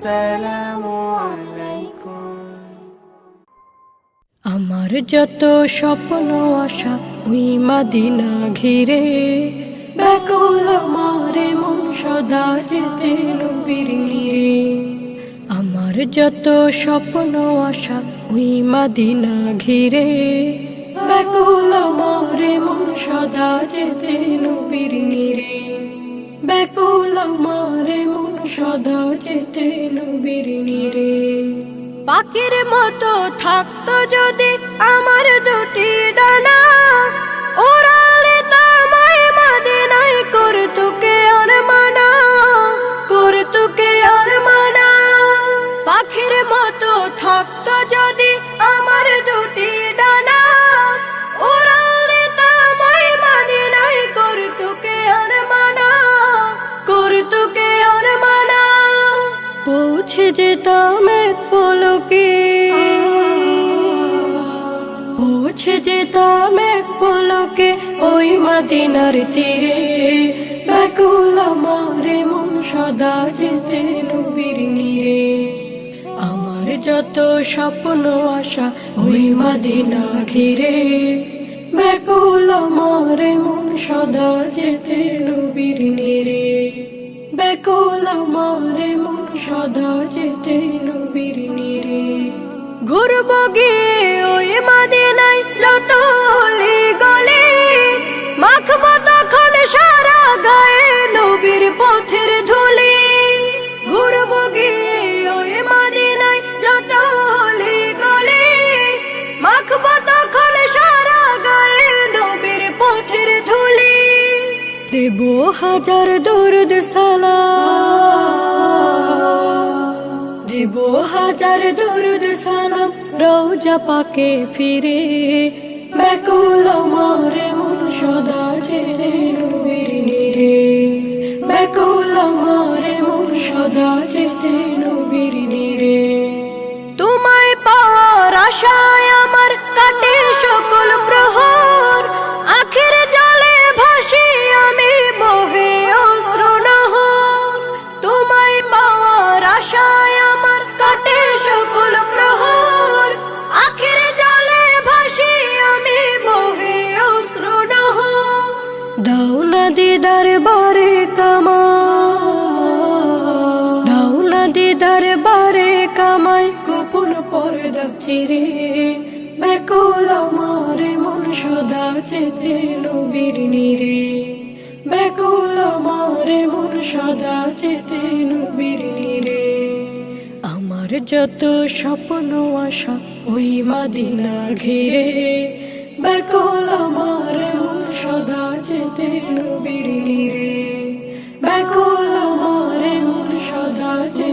আসসালামু আলাইকুম। আমার যত স্বপ্ন আশা ওই মদিনা ঘিরে, ব্যাকুল আমার মন সদা যেতে নবীর নিরে। আমার যত স্বপ্ন আশা ওই মদিনা ঘিরে, ব্যাকুল আমার মন সদা যেতে নবীর নিরে। ব্যাকুল আমার মন সদা যেতে নবীর নিরে। পাখির মতো থাকতো যদি আমার দুটি ডানা, ওড়ালে তামায় মদিনায় করতো কে আর মানা, করতো কে আর মানা। পাখির মতো থাকতো যদি আমার দুটি ডানা, ওড়ালে তামায় মদিনায় করতো কে আর মানা, করতো কে আর মানা। পৌঁছে যেতাম এক পলকে, পৌঁছে যেতাম এক পলকে ওই মদিনার তীরে। ব্যাকুল আমার মন সদা যেতে নবীর নিরে। আমার যত স্বপ্ন আশা ওই মদিনা ঘিরে, ব্যাকুল আমার মন সদা যেতে নবীর নিরে। ব্যাকুল আমার মন সদা যেতে নবীর নিরে। ঘুরব গিয়ে ওই মদিনায় যত অলি গলি, মাখব তখন সারা গায়ে নবীর পথের ধুলি। ঘুরব গিয়ে ওই মদিনায় যত অলি গলি, মাখব তখন সারা গায়ে নবীর পথের ধুলি। দেব হাজার দরুদ সালাম, দেব হাজার দরুদ সালাম রওজা পাকে ফিরে। ব্যাকুল আমার মন সদা যেতে নবীর নিরে। ব্যাকুল আমার মন সদা যেতে নবীর নিরে। তোমায় পাওয়ার আশায় আমার কাটে সকল প্রহর, আখের জলে ভাসি আমি বহে অশ্রু নহর। তোমায় পাওয়ার আশায় আমার কাটে সকল প্রহর, আখের জলে ভাসি আমি বহে অশ্রু নহর। দাও না দিদার বারে কামাই, দাও না দিদার বারে কামাই গোপন পর্দা চিরে। ব্যাকুল আমার মন সদা যেতে নবীর নিরে। ব্যাকুল আমার মন সদা যেতে নবীর নিরে। আমার যত স্বপ্ন আশা ওই মদিনা ঘিরে, ব্যাকুল আমার মন সদা যেতে নবীর নিরে। ব্যাকুল আমার মন সদা যেতে